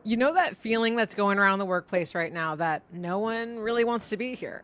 You know that feeling that's going around the workplace right now that no one really wants to be here?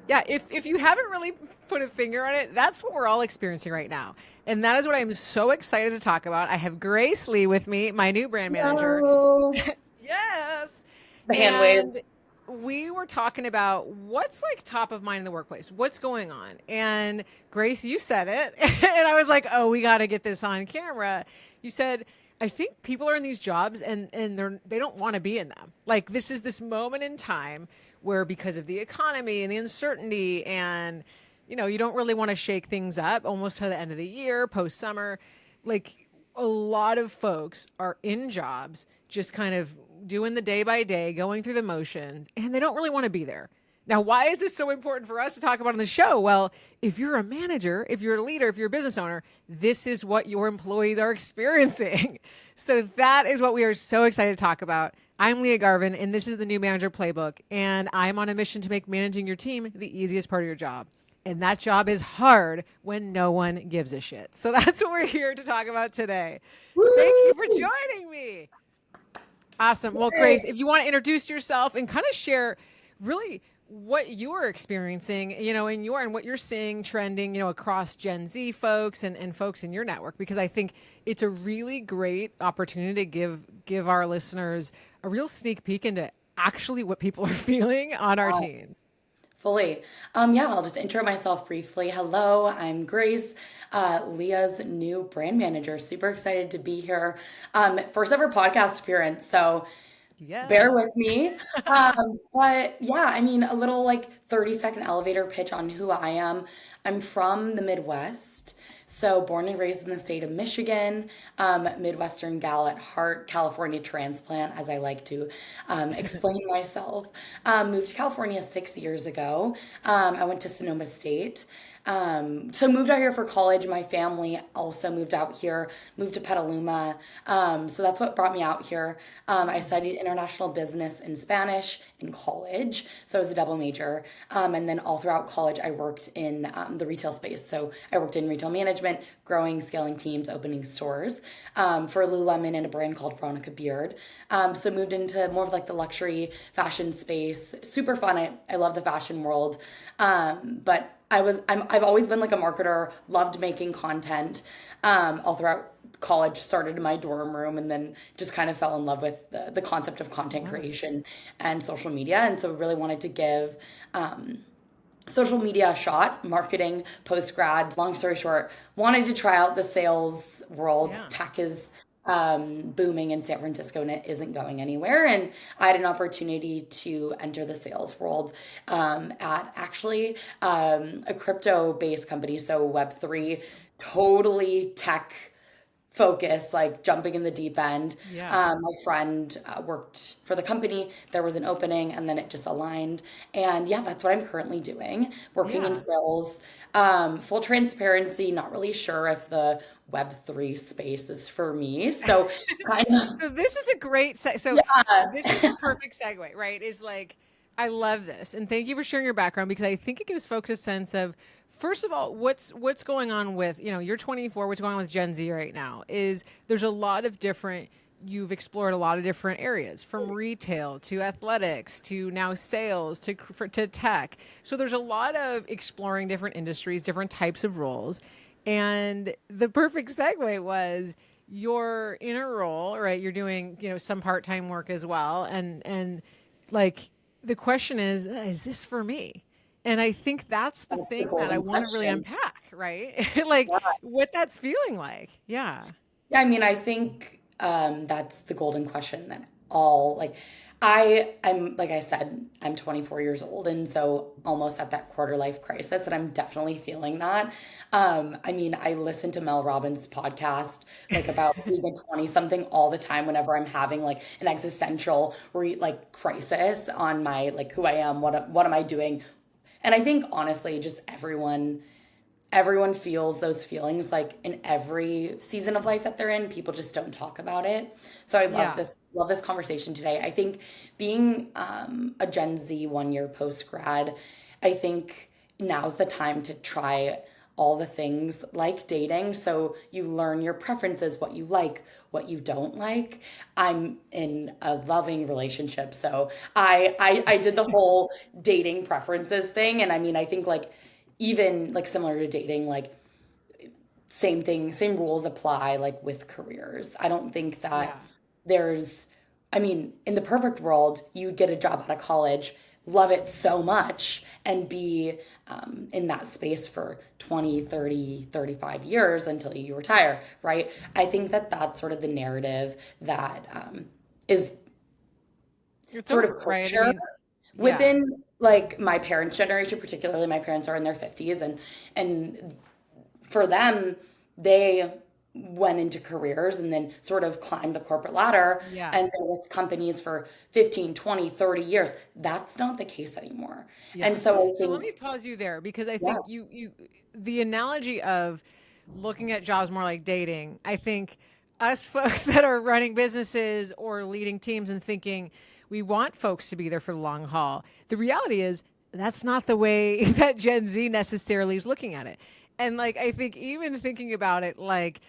Yeah, if you haven't really put a finger on it, that's what we're all experiencing right now. And that is what I'm so excited to talk about. I have Grace Lee with me, my new brand manager. No. Yes. The hand And waves. we were talking about what's like top of mind in the workplace, what's going on. And Grace, you said it. And I was like, oh, we got to get this on camera. You said, I think people are in these jobs and they don't want to be in them. Like this is this moment in time where because of the economy and the uncertainty and you don't really want to shake things up almost to the end of the year, post summer. Like a lot of folks are in jobs just kind of doing the day by day, going through the motions, and they don't really want to be there. Now, why is this so important for us to talk about on the show? Well, if you're a manager, if you're a leader, if you're a business owner, this is what your employees are experiencing. So that is what we are so excited to talk about. I'm Leah Garvin, and this is the new Manager Playbook, and I'm on a mission to make managing your team the easiest part of your job. And that job is hard when no one gives a shit. So that's what we're here to talk about today. Thank you for Woo! joining me. Awesome. Well, Yay. Grace, if you want to introduce yourself and kind of share really what you're experiencing, and what you're seeing trending, across Gen Z folks and folks in your network, because I think it's a really great opportunity to give our listeners a real sneak peek into actually what people are feeling on our teams. Fully. Yeah, I'll just intro myself briefly. Hello, I'm Grace, Leah's new brand manager. Super excited to be here. First ever podcast appearance, so bear Yes. with me. But yeah, I mean, a little like 30-second elevator pitch on who I am. I'm from the Midwest. So, born and raised in the state of Michigan, Midwestern gal at heart, California transplant, as I like to explain myself. Moved to California 6 years ago. I went to Sonoma State. So moved out here for college. My family also moved out here, moved to Petaluma. So that's what brought me out here. I studied international business and Spanish in college. So I was a double major. And then all throughout college, I worked in the retail space. So I worked in retail management, growing, scaling teams, opening stores for Lululemon and a brand called Veronica Beard. So moved into more of like the luxury fashion space. Super fun. I love the fashion world. But I've always been like a marketer, loved making content all throughout college, started in my dorm room, and then just kind of fell in love with the concept of content Love it. creation and social media. And so really wanted to give social media a shot, marketing post grad. Long story short, wanted to try out the sales world. Yeah. Tech is booming in San Francisco and it isn't going anywhere. And I had an opportunity to enter the sales world at actually a crypto based company, so Web3, totally tech focus, like jumping in the deep end. Yeah. My friend worked for the company. There was an opening, and then it just aligned. And yeah, that's what I'm currently doing, working in Yeah. sales. Full transparency, not really sure if the Web3 space is for me. So kind of, So this is a great so this is yeah. the perfect segue, right? Is like I love this. And thank you for sharing your background because I think it gives folks a sense of first of all what's going on with, you're 24, what's going on with Gen Z right now is there's a lot of different you've explored a lot of different areas from retail to athletics to now sales to tech. So there's a lot of exploring different industries, different types of roles. And the perfect segue was you're in a role, right? You're doing, some part-time work as well. And like the question is this for me? And I think that's the That's the thing that I golden want to really question. unpack, right? Like Yeah. what that's feeling like. Yeah. Yeah, I mean, I think that's the golden question that all like I'm like I said, I'm 24 years old and so almost at that quarter life crisis and I'm definitely feeling that. I mean, I listen to Mel Robbins' podcast like about being a 20 something all the time whenever I'm having like an existential like crisis on my like who I am, what am I doing? And I think honestly, just everyone feels those feelings like in every season of life that they're in. People just don't talk about it. So I Yeah. love this conversation today. I think being a Gen Z 1 year post grad, I think now's the time to try all the things like dating. So you learn your preferences, what you like, what you don't like. I'm in a loving relationship. So I did the whole dating preferences thing. And I mean, I think like even like similar to dating, like same thing, same rules apply like with careers. I don't think that Yeah. there's, I mean, in the perfect world, you'd get a job out of college, love it so much, and be in that space for 20, 30, 35 years until you retire, right? I think that that's sort of the narrative that is It's sort of over, right? I culture mean, yeah. within like my parents' generation, particularly my parents are in their 50s, and for them, they went into careers and then sort of climbed the corporate ladder Yeah. and been with companies for 15, 20, 30 years. That's not the case anymore. And Yeah. so I So let me think, pause you there because I yeah, think the analogy of looking at jobs more like dating, I think us folks that are running businesses or leading teams and thinking we want folks to be there for the long haul. The reality is that's not the way that Gen Z necessarily is looking at it. And like I think even thinking about it like,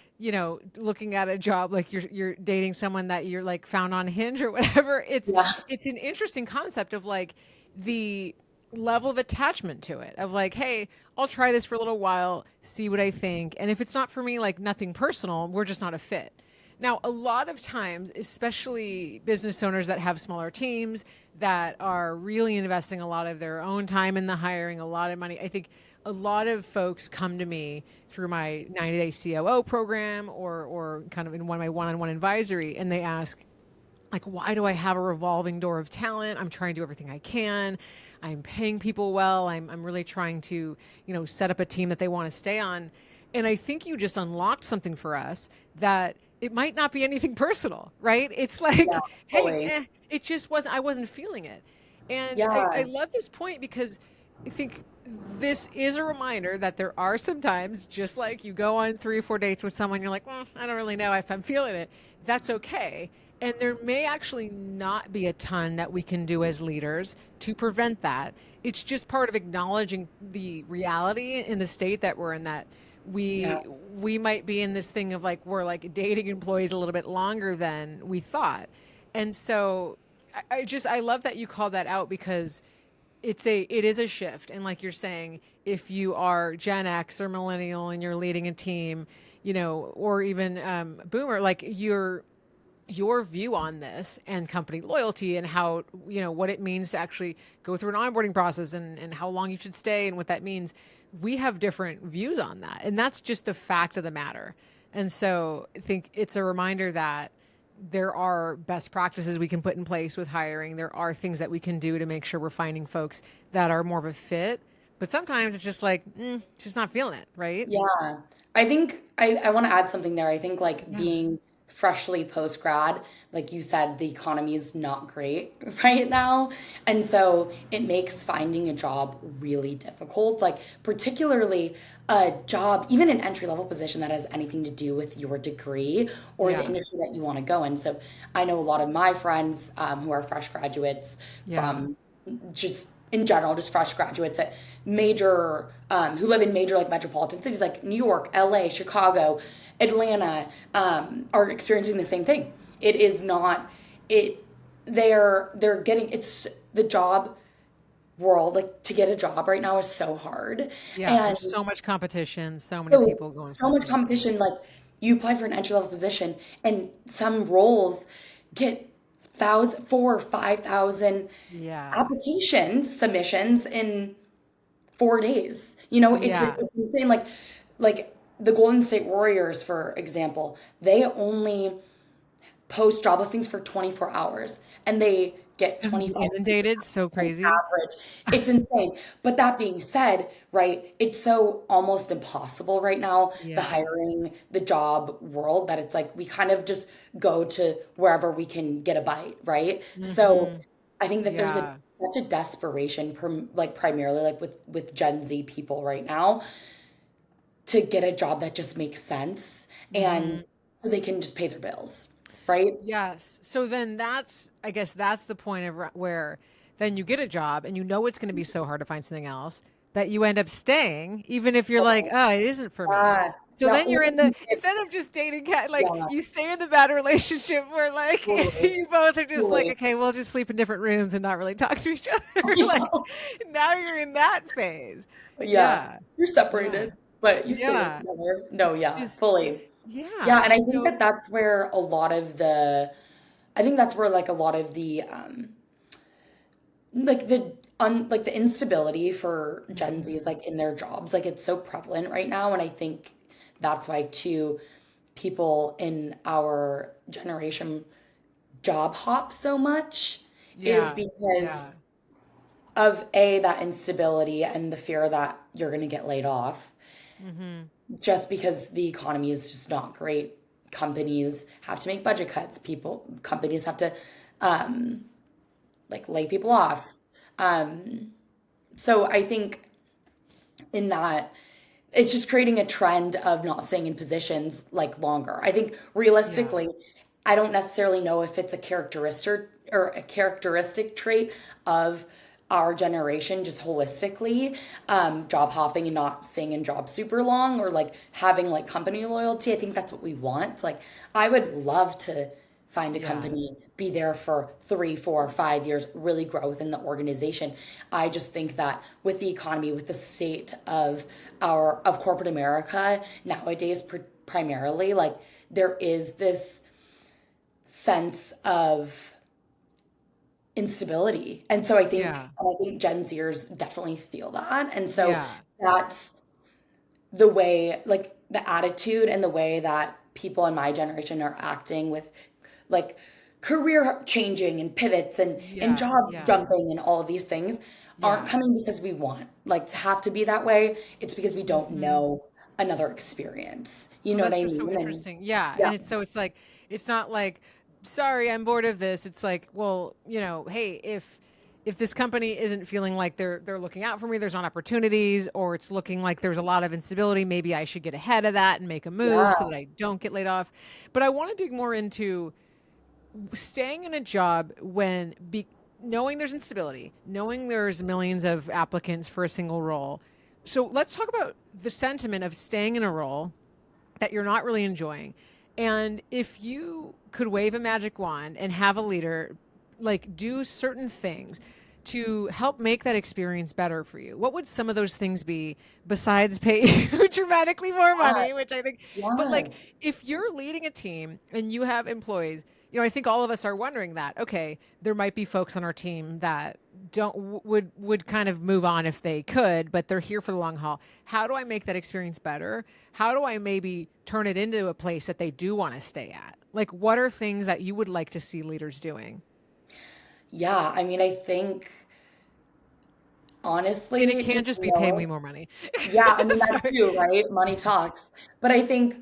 looking at a job like you're dating someone that you're like found on Hinge or whatever, yeah, it's an interesting concept of like the level of attachment to it of like, hey, I'll try this for a little while, see what I think. And if it's not for me, like nothing personal, we're just not a fit. Now, a lot of times, especially business owners that have smaller teams that are really investing a lot of their own time in the hiring, a lot of money, I think a lot of folks come to me through my 90-day COO program or kind of in one of my one-on-one advisory, and they ask, like, why do I have a revolving door of talent? I'm trying to do everything I can. I'm paying people well. I'm really trying to, set up a team that they want to stay on. And I think you just unlocked something for us that it might not be anything personal, right? It's yeah, like, hey, fully. it just wasn't, I wasn't feeling it. And I Yeah, love this point because I think this is a reminder that there are some times, just like you go on 3 or 4 dates with someone, you're like, I don't really know if I'm feeling it. That's okay. And there may actually not be a ton that we can do as leaders to prevent that. It's just part of acknowledging the reality in the state that we're in, that yeah. we might be in this thing of like we're like dating employees a little bit longer than we thought. And so I love that you call that out because it is a shift. And like you're saying, if you are Gen X or millennial and you're leading a team, or even boomer, like your view on this and company loyalty and how, what it means to actually go through an onboarding process and how long you should stay and what that means. We have different views on that. And that's just the fact of the matter. And so I think it's a reminder that there are best practices we can put in place with hiring. There are things that we can do to make sure we're finding folks that are more of a fit. But sometimes it's just like, just not feeling it, right? Yeah. I think I want to add something there. I think like Yeah. being freshly post grad, like you said, the economy is not great right now. And so it makes finding a job really difficult. Like, particularly a job, even an entry level position that has anything to do with your degree or the Yeah. industry that you want to go in. So I know a lot of my friends who are fresh graduates Yeah. from just in general, just fresh graduates at major, who live in major like metropolitan cities like New York, LA, Chicago, Atlanta, are experiencing the same thing. It is not it. They're getting it's the job world like to get a job right now is so hard, Yeah. and There's so much competition, so many so people going for so the much same thing. competition. Like you apply for an entry level position, and some roles get thousand, 4 or 5 thousand Yeah. application submissions in 4 days. You know, Yeah. it's insane. Like the Golden State Warriors, for example, they only post job listings for 24 hours, and they get Just be 25 inundated. So on crazy. average. It's insane. But that being said, right, it's so almost impossible right now, the Yeah. hiring, the job world, that it's like we kind of just go to wherever we can get a bite, right? So Hmm. I think that there's a Yeah. such a desperation, like primarily like with Gen Z people right now, to get a job that just makes sense Hmm. and so they can just pay their bills, right? Yes. So then I guess that's the point of where then you get a job and you know it's going to be so hard to find something else. that you end up staying, even if you're like, Okay. oh, it isn't for me. Yeah. So Yeah. then Or you're in the, even if, instead of just dating cat, like yeah, you stay in the bad relationship where like totally. you both are just like, Totally. okay, we'll just sleep in different rooms and not really talk to each other. I Like know. now you're in that phase. Yeah. Yeah. You're Yeah. separated, but you still live Yeah. together. No, It's yeah, just, fully. Yeah, yeah. and I think So, that that's where a lot of the, I think that's where like a lot of the, like like the instability for Gen Z is mhm. like in their jobs, like it's so prevalent right now, and I think that's why too people in our generation job hop so much is Yeah. because Yeah. of A, that instability and the fear that you're going to get laid off Hmm. just because the economy is just not great. Companies have to make budget cuts. Companies have to um, like lay people off. Um, so I think in that it's just creating a trend of not staying in positions like longer. I think Yeah. realistically, I don't necessarily know if it's a characteristic trait of our generation just holistically, job hopping and not staying in jobs super long or like having like company loyalty. I think that's what we want. Like I would love to find a Yeah. company, be there for 3, 4, 5 years, really grow within the organization. I just think that with the economy, with the state of corporate America nowadays, primarily, like there is this sense of instability, and so Yeah. I think Gen Zers definitely feel that, and so Yeah. that's the way, like the attitude and the way that people in my generation are acting with like career changing and pivots and Yeah. job Yeah. jumping and all of these things aren't Yeah. coming because we want like to have to be that way. It's because we don't Hmm. know another experience. You Oh, know what that's I just so mean? And interesting. Yeah. yeah, And it's like, it's not like, sorry, I'm bored of this. It's like, well, hey, if this company isn't feeling like they're looking out for me, there's not opportunities, or it's looking like there's a lot of instability, maybe I should get ahead of that and make a move yeah, so that I don't get laid off. But I want to dig more into staying in a job when knowing there's instability, knowing there's millions of applicants for a single role. So let's talk about the sentiment of staying in a role that you're not really enjoying. And if you could wave a magic wand and have a leader like do certain things to help make that experience better for you, what would some of those things be besides pay you dramatically more yeah, money, which I think, but yeah, like if you're leading a team and you have employees, I think all of us are wondering that, okay, there might be folks on our team that don't would kind of move on if they could, but they're here for the long haul. How do I make that experience better? How do I maybe turn it into a place that they do want to stay at? Like what are things that you would like to see leaders doing? yeah. I mean, I think And it honestly, can't just just be pay me knowing. more money. Yeah, I mean that Sorry. too, right? Money talks. But I think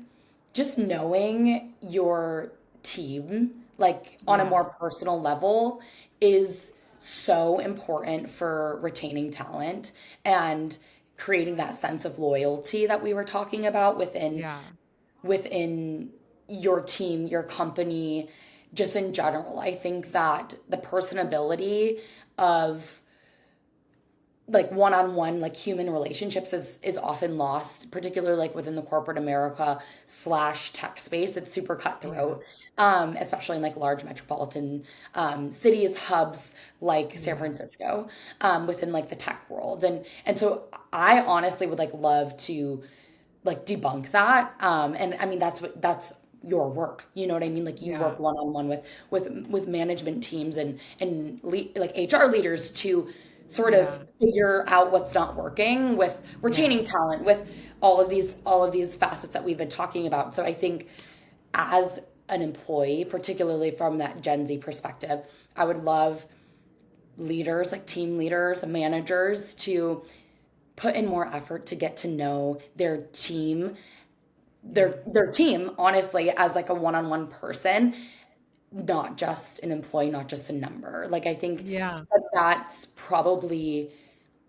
just knowing your team, like on a Yeah. more personal level, is so important for retaining talent and creating that sense of loyalty that we were talking about Yeah. within your team, your company, just in general. I think that the personability of like one-on-one like human relationships is often lost, particularly like within the corporate America slash tech space. It's super Yeah. cutthroat, especially in like large metropolitan cities, hubs like San Yeah. Francisco, within like the tech world. And so I honestly would like love to like debunk that. And I mean that's your work. You know what I mean? Like you Yeah. work one-on-one with management teams like HR leaders to sort of Yeah. figure out what's not working with Yeah. retaining talent, with all of these facets that we've been talking about. So I think as an employee, particularly from that Gen Z perspective, I would love leaders, like team leaders and managers, to put in more effort to get to know Yeah. their team honestly as like a one-on-one person, not just an employee, not just a number. Like I think Yeah. that that's probably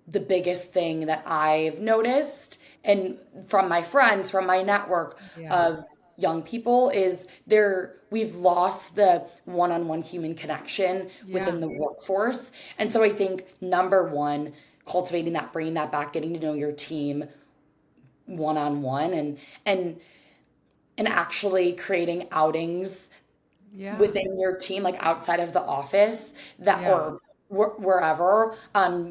the biggest thing that I've noticed and from my friends, from my network Yeah. of young people is we've lost the one-on-one human connection Yeah. within the workforce. And so I think number one, cultivating that, bringing that back, getting to know your team one on one, and actually creating outings Yeah. within your team, like outside of the office, that Yeah. or wherever,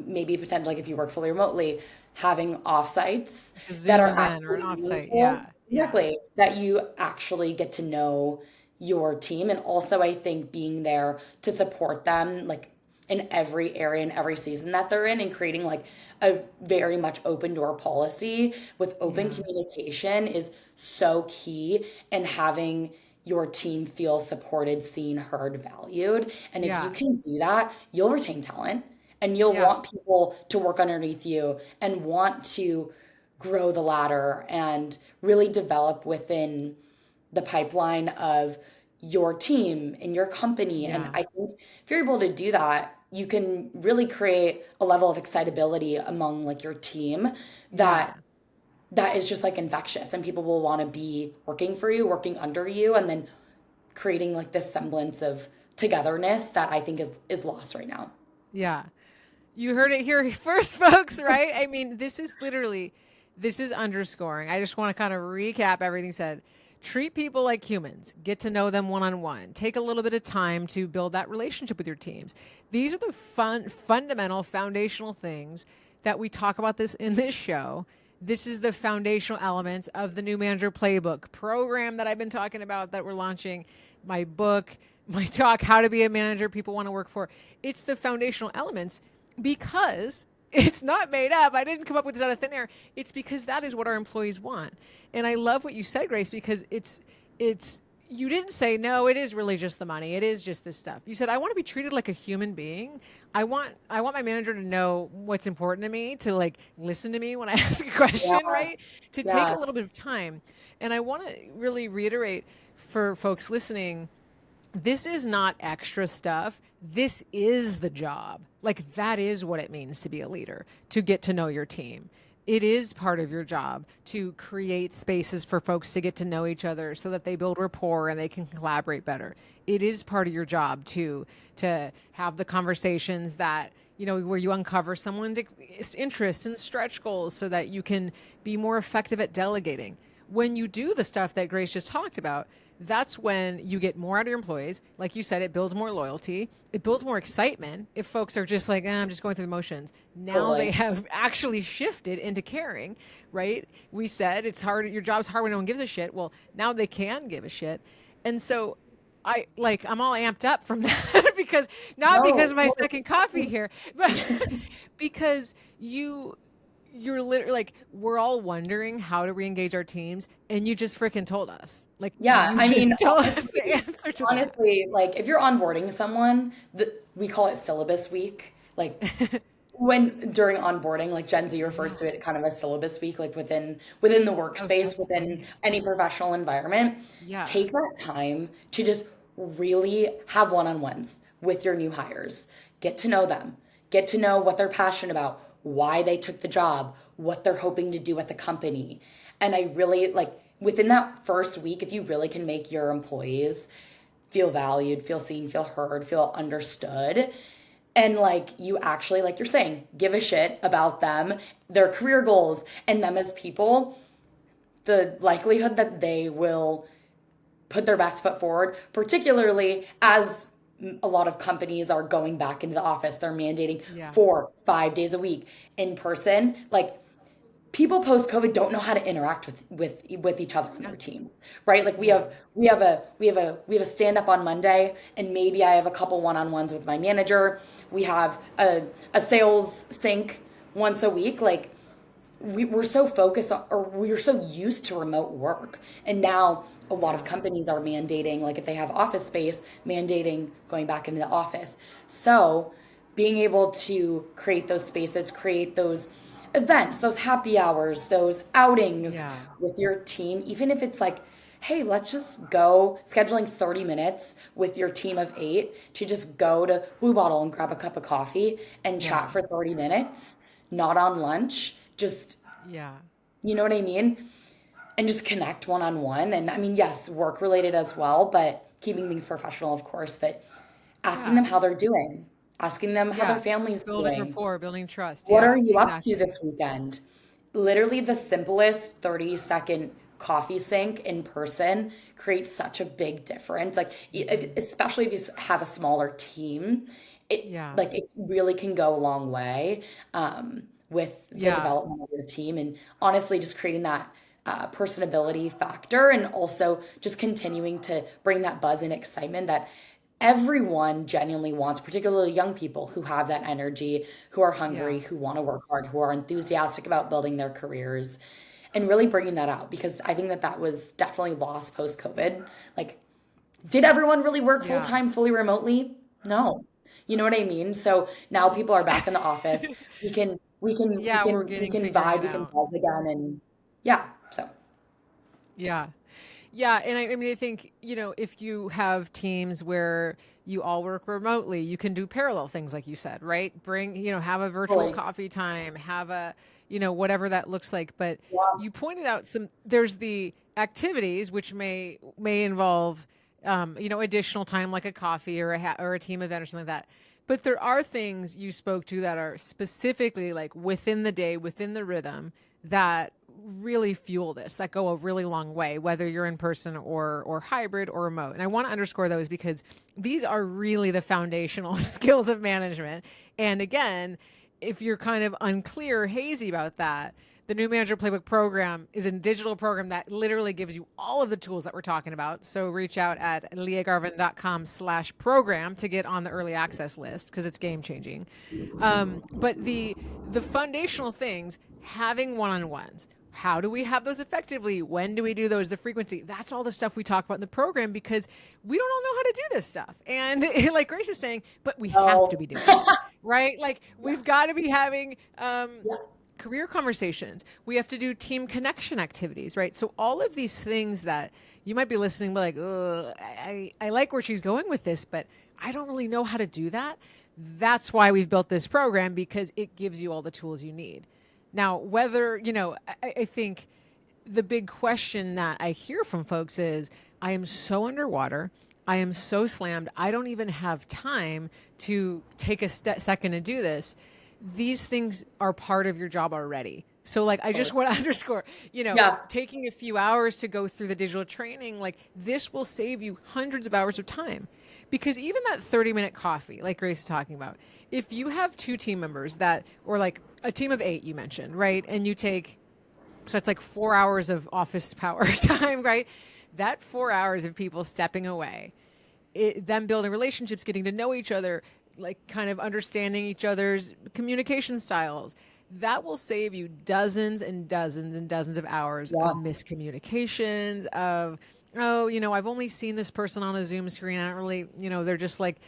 maybe potentially like if you work fully remotely, having offsites Like a that Zoom are event or an actually offsite. meaningful. Yeah. Yeah. Exactly, that you actually get to know your team. And also I think being there to support them, like in every area in every season that they're in, and creating like a very much open door policy with open Yeah. communication is so key, and having your team feel supported, seen, heard, valued. And if you Yeah. can do that, you'll retain talent, and you'll Yeah. want people to work underneath you and want to grow the ladder and really develop within the pipeline of your team and your company. And Yeah. I think if you're able to do that, you can really create a level of excitability among like your team Yeah. that is just like infectious, and people will want to be working for you, working under you, and then creating like this semblance of togetherness that I think is lost right now. Yeah. You heard it here first, folks, right? I mean, this is underscoring. I just want to kind of recap everything said. Treat people like humans. Get to know them one on one. Take a little bit of time to build that relationship with your teams. These are the fundamental, foundational things that we talk about this in this show. This is the foundational elements of the new Manager Playbook program that I've been talking about that we're launching, my book, my talk, How to Be a Manager People Want to Work For. It's the foundational elements because it's not made up. I didn't come up with this out of thin air. It's because that is what our employees want. And I love what you said, Grace, because it's you didn't say no, it is really just the money. It is just this stuff. You said I want to be treated like a human being. I want my manager to know what's important to me, to like listen to me when I ask a question, Yeah, right? To take yeah, a little bit of time. And I want to really reiterate for folks listening, this is not extra stuff. This is the job. Like, that is what it means to be a leader, to get to know your team. It is part of your job to create spaces for folks to get to know each other so that they build rapport and they can collaborate better. It is part of your job to have the conversations that, where you uncover someone's interests and stretch goals so that you can be more effective at delegating. When you do the stuff that Grace just talked about, that's when you get more out of your employees. Like you said, it builds more loyalty. It builds more excitement. If folks are just like, I'm just going through the motions. Now they totally. have actually shifted into caring, right? We said it's hard. Your job's hard when no one gives a shit. Well, now they can give a shit. And so I'm all amped up from that because not because No, of my totally. second coffee here, but because you're literally like, we're all wondering how to re-engage our teams, and you just freaking told us. Like, Yeah, you I mean, just told us the answer to that. like if you're onboarding someone, we call it syllabus week. Like when during onboarding, like Gen Z Yeah. refers to it kind of as syllabus week, like within the Oh, workspace, that's within great. any professional environment. Yeah. Take that time to just really have one-on-ones with your new hires. Get to know them. Get to know what they're passionate about, why they took the job, what they're hoping to do at the company. And I really like within that first week, if you really can make your employees feel valued, feel seen, feel heard, feel understood, and like you actually, like you're saying, give a shit about them, their career goals, and them as people, the likelihood that they will put their best foot forward, particularly as a lot of companies are going back into the office. They're mandating Yeah. 4, 5 days a week in person. Like people post COVID don't know how to interact with each other on Yeah. their teams, right? Like Yeah. we have a stand up on Monday, and maybe I have a couple one on ones with my manager. We have a sales sync once a week. Like we're so focused on, or we're so used to remote work, and now a lot of Yeah. companies are mandating, like if they have office space, mandating going back into the office. So being able to create those spaces, create those events, those happy hours, those outings Yeah. with your team, even if it's like, hey, let's just go scheduling 30 minutes with your team of 8 to just go to Blue Bottle and grab a cup of coffee and chat Yeah. for 30 minutes, not on lunch, just, Yeah. you know what I mean? And just connect one on one. And I mean, yes, work related as well, but keeping things professional, of course, but asking them Yeah. how they're doing, asking them how their Yeah. family's Building doing. rapport, building trust. What Yeah, are you up to exactly. this weekend? Literally, the simplest 30-second coffee sync in person creates such a big difference. Like, Mhm. especially if you have a smaller team, Yeah. it really can go a long way with the Yeah. development of your team. And honestly, just creating that personability factor, and also just continuing to bring that buzz and excitement that everyone genuinely wants, particularly young people who have that energy, who are hungry, Yeah. who want to work hard, who are enthusiastic about building their careers, and really bringing that out, because I think that that was definitely lost post COVID. Like, did everyone really work full Yeah. time, fully remotely? No. You know what I mean? So now people are back in the office. Yeah, we're We getting can figuring vibe, it we can out. buzz again, and yeah. So Yeah. Yeah, and I mean, I think, if you have teams where you all work remotely, you can do parallel things, like you said, right? Have a virtual fully, coffee time, have whatever that looks like. But yeah, you pointed out there's the activities, which may involve, additional time, like a coffee or a team event or something like that. But there are things you spoke to that are specifically like within the day, within the rhythm, that really fuel this, that go a really long way, whether you're in person or hybrid or remote. And I want to underscore those because these are really the foundational skills of management. And again, if you're kind of unclear, hazy about that, the new Manager Playbook program is a digital program that literally gives you all of the tools that we're talking about. So reach out at leahgarvin.com/program to get on the early access list, because it's game changing. But the foundational things, having one-on-ones, how do we have those effectively? When do we do those? The frequency. That's all the stuff we talk about in the program, because we don't all know how to do this stuff. And like Grace is saying, but we have to no, be doing it, right? Like, yeah, we've got to be having yeah, career conversations. We have to do team connection activities, right? So all of these things that you might be listening, but like, ugh, I like where she's going with this, but I don't really know how to do that. That's why we've built this program, because it gives you all the tools you need. Now, whether, I think the big question that I hear from folks is, I am so underwater. I am so slammed. I don't even have time to take a second to do this. These things are part of your job already. So, like, I fully, just want to underscore, yeah, taking a few hours to go through the digital training, like, this will save you hundreds of hours of time. Because even that 30-minute coffee, like Grace is talking about, if you have two team members or like a team of 8, you mentioned, right? And you take, so it's like 4 hours of office power time, right? That 4 hours of people stepping away, them building relationships, getting to know each other, like kind of understanding each other's communication styles, that will save you dozens and dozens and dozens of hours yeah, of miscommunications, of, oh, I've only seen this person on a Zoom screen. I don't really, they're just like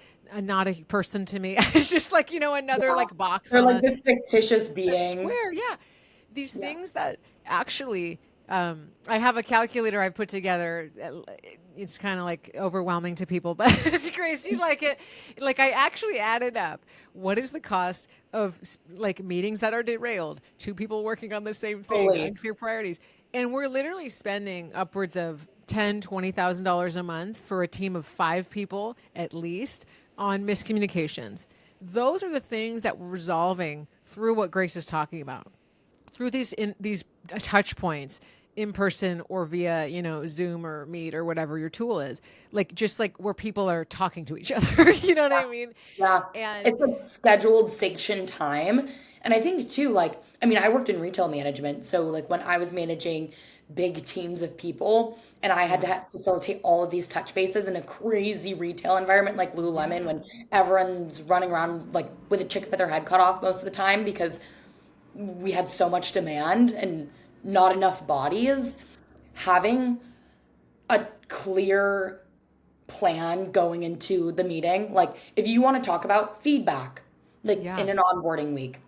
not a person to me. It's just like, another yeah. like box They're on like this fictitious a being. square. Yeah. These Yeah, things that actually, I have a calculator I've put together. It's kind of like overwhelming to people, but Grace, you like it. Like, I actually added up what is the cost of like meetings that are derailed, two people working on the same thing, fully. unclear priorities. And we're literally spending upwards of $10,000-$20,000 a month for a team of 5 people at least on miscommunications. Those are the things that we're resolving through what Grace is talking about, through these touch points, in person or via Zoom or Meet or whatever your tool is, like, just like where people are talking to each other. You know what I mean? Yeah. And It's like scheduled sanctioned time. And I think too, like, I mean, I worked in retail management. So, like, when I was managing big teams of people and I had yeah, to facilitate all of these touch bases in a crazy retail environment like Lululemon, yeah, when everyone's running around like with a chicken with their head cut off most of the time because we had so much demand and not enough bodies, having a clear plan going into the meeting. Like, if you want to talk about feedback, like yeah, in an onboarding week,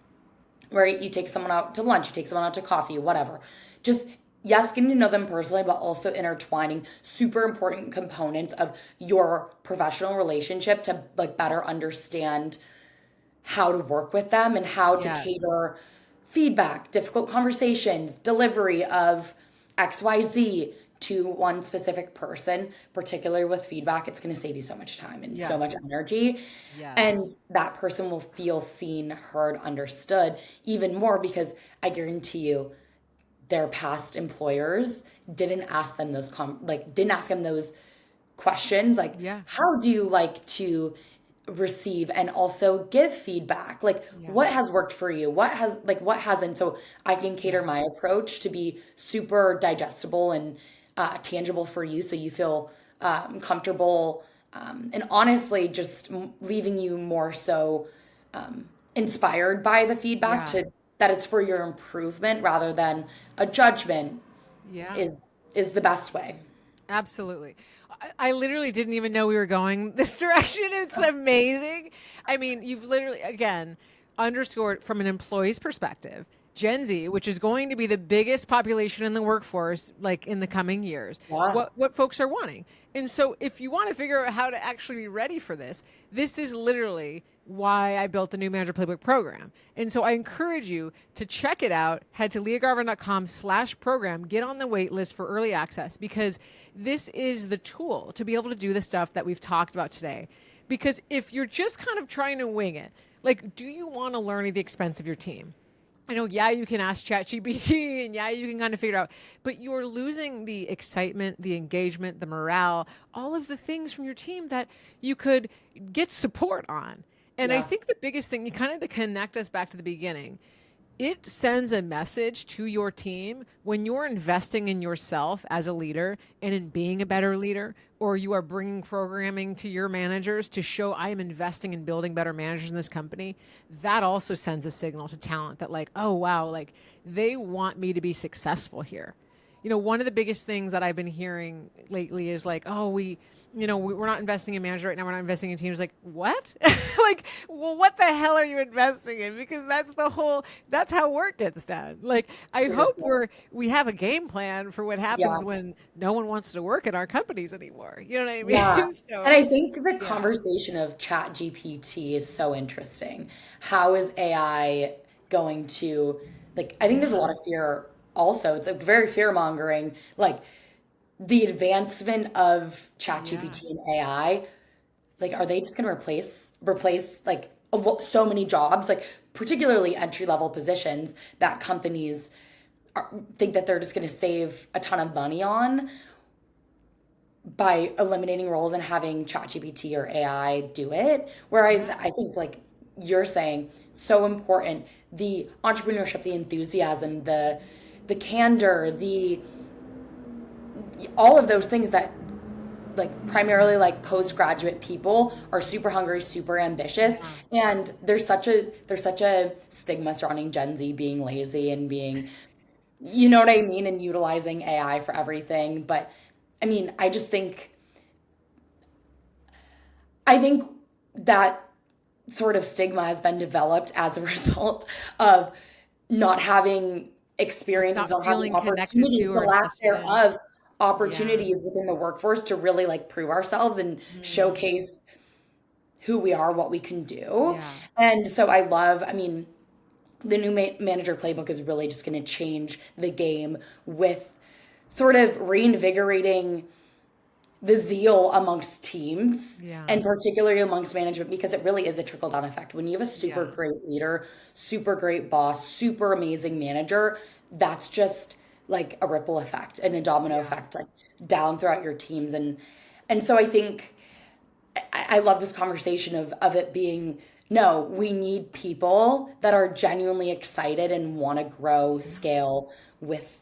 right? You take someone out to lunch, you take someone out to coffee, whatever. Just, yes, getting to know them personally, but also intertwining super important components of your professional relationship to like better understand how to work with them and how to yes, cater feedback, difficult conversations, delivery of XYZ to one specific person, particularly with feedback, it's going to save you so much time and so much Yes. energy. And Yes. that person will feel seen, heard, understood even more because I guarantee you their past employers didn't ask them didn't ask them those questions like Yeah. how do you like to receive and also give feedback, like Yeah. what has worked for you, what hasn't, so I can cater Yeah. my approach to be super digestible and tangible for you so you feel comfortable, and honestly just leaving you more so inspired by the feedback Yeah. to that it's for your improvement rather than a judgment Yeah. is the best way. Absolutely. I literally didn't even know we were going this direction. It's amazing. I mean, you've literally, again, underscored from an employee's perspective, Gen Z, which is going to be the biggest population in the workforce, like in the coming years, Yeah. what folks are wanting. And so, if you want to figure out how to actually be ready for this, this is literally why I built the new Manager Playbook program. And so I encourage you to check it out. Head to leahgarvin.com/program, get on the wait list for early access because this is the tool to be able to do the stuff that we've talked about today. Because if you're just kind of trying to wing it, like, do you want to learn at the expense of your team? I know, yeah, you can ask ChatGPT and yeah, you can kind of figure it out, but you're losing the excitement, the engagement, the morale, all of the things from your team that you could get support on. And I Yeah. think the biggest thing, you kind of to connect us back to the beginning, it sends a message to your team when you're investing in yourself as a leader and in being a better leader, or you are bringing programming to your managers to show I am investing in building better managers in this company. That also sends a signal to talent that, like, oh, wow, like they want me to be successful here. One of the biggest things that I've been hearing lately is like, oh, we're not investing in manager right now. We're not investing in teams. Like, what? Like, well, what the hell are you investing in? Because that's how work gets done. Like, I hope Seriously. we have a game plan for what Yeah. happens when no one wants to work at our companies anymore. You know what I Yeah. mean? And So, I think the yeah. conversation of Chat GPT is so interesting. How is AI going to, like, I think there's a Yeah. lot of fear also. It's like very fear mongering, like the advancement of Chat Yeah. GPT and AI. Like, are they just going to replace like so many jobs, like particularly entry level positions that companies think that they're just going to save a ton of money on by eliminating roles and having ChatGPT or AI do it. Whereas Yeah. I think, like you're saying, so important the entrepreneurship, the enthusiasm, the candor, the all of those things that like primarily like postgraduate people are super hungry, super ambitious, Yeah. and there's such a stigma surrounding Gen Z being lazy and being, you know what I mean, and utilizing AI for everything. But I mean, I think that sort of stigma has been developed as a result of not having experiences, Not not having feeling connected opportunities, to the or lack invested. thereof Yeah. opportunities within the workforce to really like prove ourselves and Mm. showcase who we are, what we can do. Yeah. And so I mean, the new manager playbook is really just going to change the game with sort of reinvigorating the zeal amongst teams Yeah. and particularly amongst management because it really is a trickle down effect. When you have a super Yeah. great leader, super great boss, super amazing manager, that's just like a ripple effect and a domino Yeah. effect like down throughout your teams. And so I think I love this conversation of it being, no, we need people that are genuinely excited and want to grow, scale with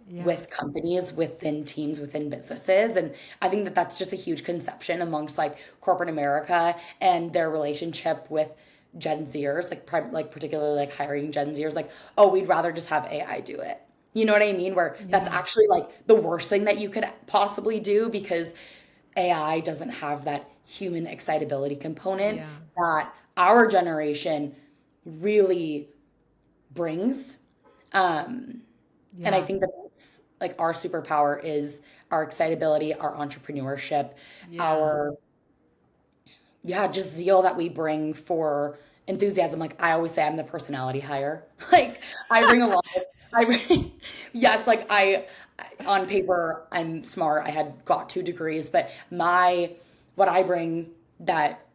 Yeah. with companies, within teams, within businesses. And I think that that's just a huge conception amongst like corporate America and their relationship with Gen Zers, like particularly like hiring Gen Zers, like, oh, we'd rather just have AI do it. You know what I mean? Where that's Yeah. actually like the worst thing that you could possibly do because AI doesn't have that human excitability component Yeah. that our generation really brings. Um, and I Yeah. think that that's like our superpower is our excitability, our entrepreneurship, Yeah. our, yeah, just zeal that we bring for enthusiasm. Like I always say, I'm the personality hire. Like I bring a lot of I yes, like on paper I'm smart. I had got 2 degrees, but my what I bring that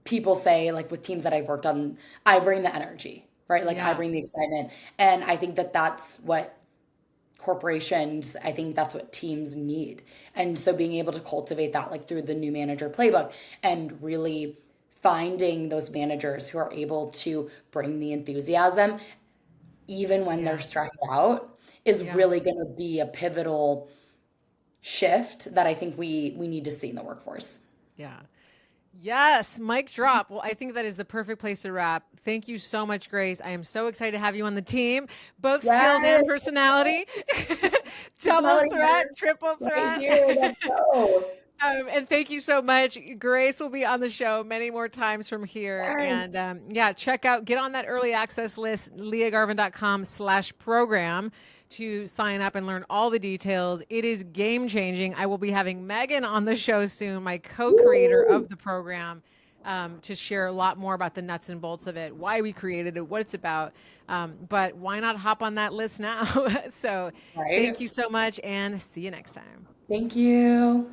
people say like with teams that I've worked on, I bring the energy, right? Like I Yeah. bring the excitement, and I think that that's what corporations, I think that's what teams need. And so being able to cultivate that like through the new manager playbook and really finding those managers who are able to bring the enthusiasm even when they're Yeah. stressed out is Yeah. really going to be a pivotal shift that I think we need to see in the workforce. Yeah. Yes, mic drop. Well, I think that is the perfect place to wrap. Thank you so much, Grace. I am so excited to have you on the team, both skills and Yes, personality. Double personality threat, matters triple right threat. here. Let's go. And thank you so much. Grace will be on the show many more times from here. And Yes. yeah, get on that early access list, leahgarvin.com/program to sign up and learn all the details. It is game changing. I will be having Megan on the show soon, my co-creator Woo! of the program, to share a lot more about the nuts and bolts of it, why we created it, what it's about. But why not hop on that list now? So thank Right. you so much and see you next time. Thank you.